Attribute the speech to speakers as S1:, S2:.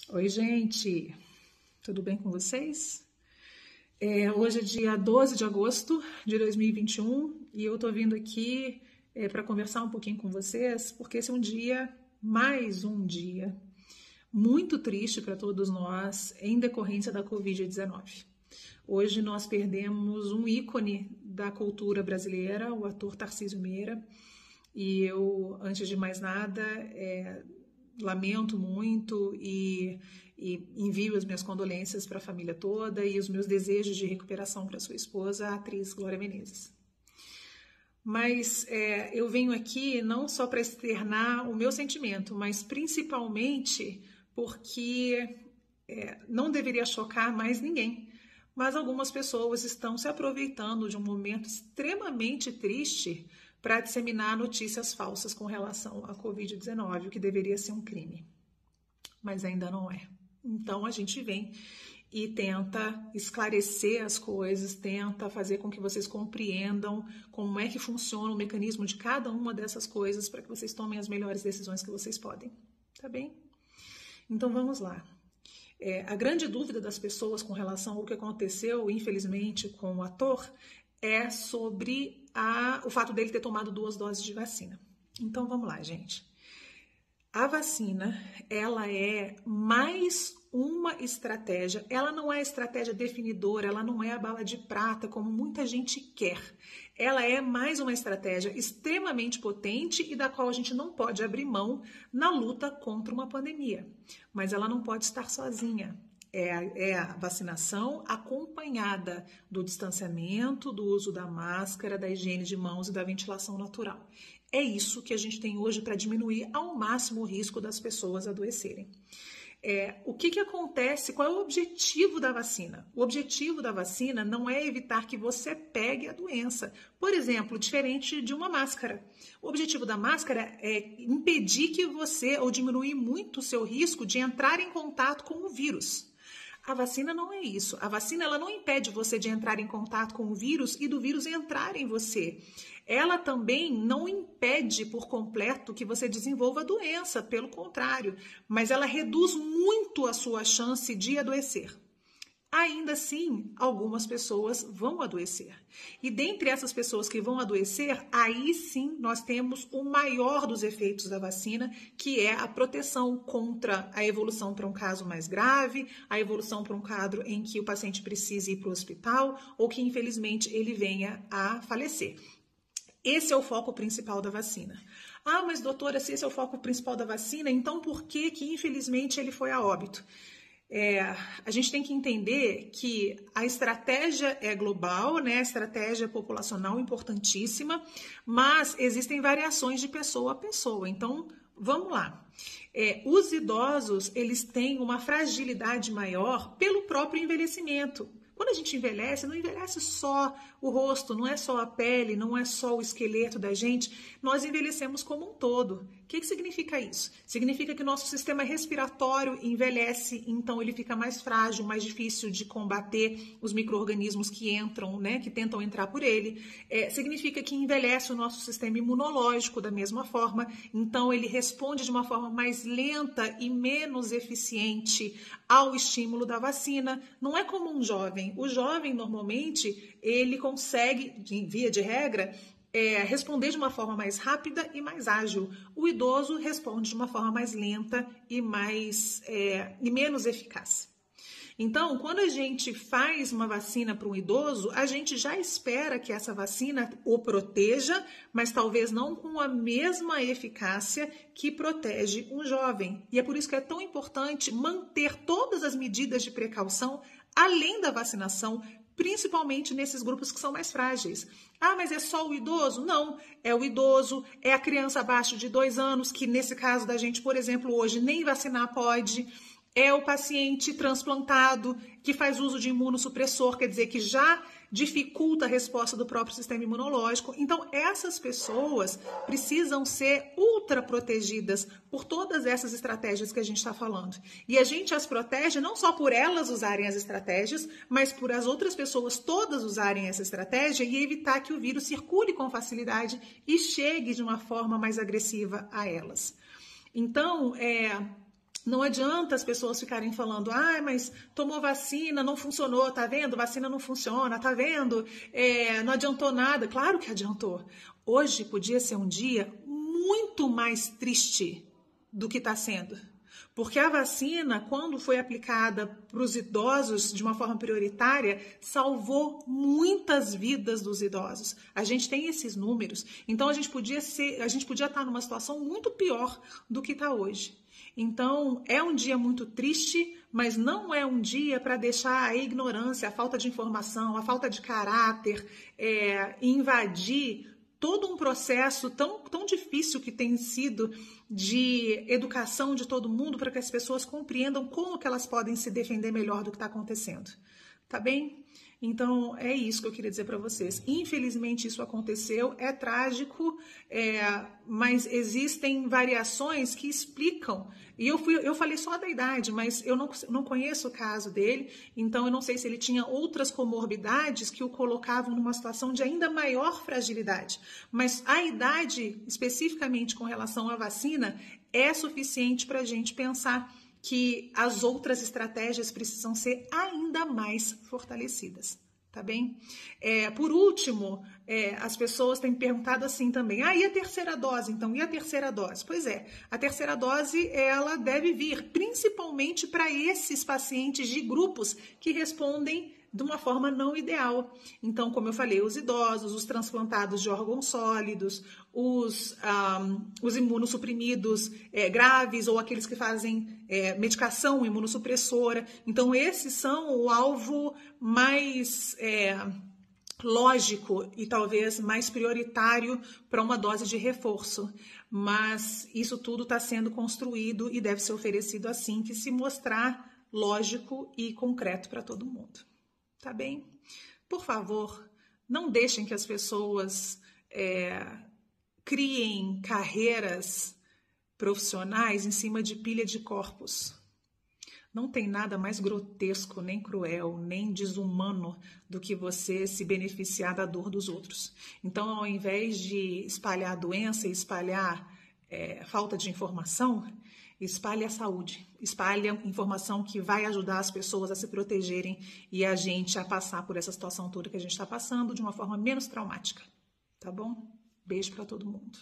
S1: Oi, gente, tudo bem com vocês? Hoje é dia 12 de agosto de 2021 e eu tô vindo aqui para conversar um pouquinho com vocês, porque esse é mais um dia, muito triste para todos nós em decorrência da Covid-19. Hoje nós perdemos um ícone da cultura brasileira, o ator Tarcísio Meira, e eu, antes de mais nada, lamento muito e envio as minhas condolências para a família toda e os meus desejos de recuperação para sua esposa, a atriz Glória Menezes. Mas eu venho aqui não só para externar o meu sentimento, mas principalmente porque não deveria chocar mais ninguém. Mas algumas pessoas estão se aproveitando de um momento extremamente triste para disseminar notícias falsas com relação à Covid-19, o que deveria ser um crime, mas ainda não é. Então a gente vem e tenta esclarecer as coisas, tenta fazer com que vocês compreendam como é que funciona o mecanismo de cada uma dessas coisas para que vocês tomem as melhores decisões que vocês podem, tá bem? Então vamos lá. A grande dúvida das pessoas com relação ao que aconteceu, infelizmente, com o ator, é sobre o fato dele ter tomado 2 doses de vacina. Então vamos lá, gente. A vacina, ela é mais uma estratégia, ela não é a estratégia definidora, ela não é a bala de prata, como muita gente quer. Ela é mais uma estratégia extremamente potente e da qual a gente não pode abrir mão na luta contra uma pandemia. Mas ela não pode estar sozinha. É a vacinação acompanhada do distanciamento, do uso da máscara, da higiene de mãos e da ventilação natural. É isso que a gente tem hoje para diminuir ao máximo o risco das pessoas adoecerem. O que acontece? Qual é o objetivo da vacina? O objetivo da vacina não é evitar que você pegue a doença. Por exemplo, diferente de uma máscara. O objetivo da máscara é impedir que você, ou diminuir muito o seu risco de entrar em contato com o vírus. A vacina não é isso. A vacina ela não impede você de entrar em contato com o vírus e do vírus entrar em você. Ela também não impede por completo que você desenvolva a doença, pelo contrário, mas ela reduz muito a sua chance de adoecer. Ainda assim, algumas pessoas vão adoecer. E dentre essas pessoas que vão adoecer, aí sim nós temos o maior dos efeitos da vacina, que é a proteção contra a evolução para um caso mais grave, a evolução para um quadro em que o paciente precise ir para o hospital ou que infelizmente ele venha a falecer. Esse é o foco principal da vacina. Ah, mas doutora, se esse é o foco principal da vacina, então por que infelizmente ele foi a óbito? A gente tem que entender que a estratégia é global, né? A estratégia populacional importantíssima, mas existem variações de pessoa a pessoa. Então, vamos lá. Os idosos, eles têm uma fragilidade maior pelo próprio envelhecimento. Quando a gente envelhece, não envelhece só o rosto, não é só a pele, não é só o esqueleto da gente, nós envelhecemos como um todo. O que significa isso? Significa que o nosso sistema respiratório envelhece, então ele fica mais frágil, mais difícil de combater os micro-organismos que entram, né, que tentam entrar por ele. Significa que envelhece o nosso sistema imunológico da mesma forma, então ele responde de uma forma mais lenta e menos eficiente ao estímulo da vacina. Não é como um jovem. O jovem, normalmente, ele consegue, via de regra, responder de uma forma mais rápida e mais ágil. O idoso responde de uma forma mais lenta e menos eficaz. Então, quando a gente faz uma vacina para um idoso, a gente já espera que essa vacina o proteja, mas talvez não com a mesma eficácia que protege um jovem. E é por isso que é tão importante manter todas as medidas de precaução além da vacinação, principalmente nesses grupos que são mais frágeis. Ah, mas é só o idoso? Não, é o idoso, é a criança abaixo de 2 anos, que nesse caso da gente, por exemplo, hoje nem vacinar pode. É o paciente transplantado que faz uso de imunossupressor, quer dizer, que já dificulta a resposta do próprio sistema imunológico. Então, essas pessoas precisam ser ultra protegidas por todas essas estratégias que a gente está falando. E a gente as protege não só por elas usarem as estratégias, mas por as outras pessoas todas usarem essa estratégia e evitar que o vírus circule com facilidade e chegue de uma forma mais agressiva a elas. Então, Não adianta as pessoas ficarem falando, mas tomou vacina, não funcionou, tá vendo? Vacina não funciona, tá vendo? Não adiantou nada. Claro que adiantou. Hoje podia ser um dia muito mais triste do que está sendo. Porque a vacina, quando foi aplicada para os idosos de uma forma prioritária, salvou muitas vidas dos idosos. A gente tem esses números. Então a gente podia estar numa situação muito pior do que está hoje. Então, é um dia muito triste, mas não é um dia para deixar a ignorância, a falta de informação, a falta de caráter invadir todo um processo tão difícil que tem sido de educação de todo mundo para que as pessoas compreendam como que elas podem se defender melhor do que está acontecendo. Tá bem? Então, é isso que eu queria dizer para vocês. Infelizmente, isso aconteceu, é trágico, mas existem variações que explicam. E eu falei só da idade, mas eu não conheço o caso dele, então eu não sei se ele tinha outras comorbidades que o colocavam numa situação de ainda maior fragilidade. Mas a idade, especificamente com relação à vacina, é suficiente para a gente pensar que as outras estratégias precisam ser ainda mais fortalecidas, tá bem? Por último, as pessoas têm perguntado assim também, e a terceira dose, então? E a terceira dose? Pois a terceira dose, ela deve vir principalmente para esses pacientes de grupos que respondem de uma forma não ideal. Então, como eu falei, os idosos, os transplantados de órgãos sólidos, os imunossuprimidos graves ou aqueles que fazem medicação imunossupressora. Então, esses são o alvo mais lógico e talvez mais prioritário para uma dose de reforço. Mas isso tudo está sendo construído e deve ser oferecido assim que se mostrar lógico e concreto para todo mundo. Tá bem? Por favor, não deixem que as pessoas criem carreiras profissionais em cima de pilha de corpos. Não tem nada mais grotesco, nem cruel, nem desumano do que você se beneficiar da dor dos outros. Então, ao invés de espalhar a doença e espalhar falta de informação, espalhe a saúde, espalhe a informação que vai ajudar as pessoas a se protegerem e a gente a passar por essa situação toda que a gente está passando de uma forma menos traumática. Tá bom? Beijo para todo mundo.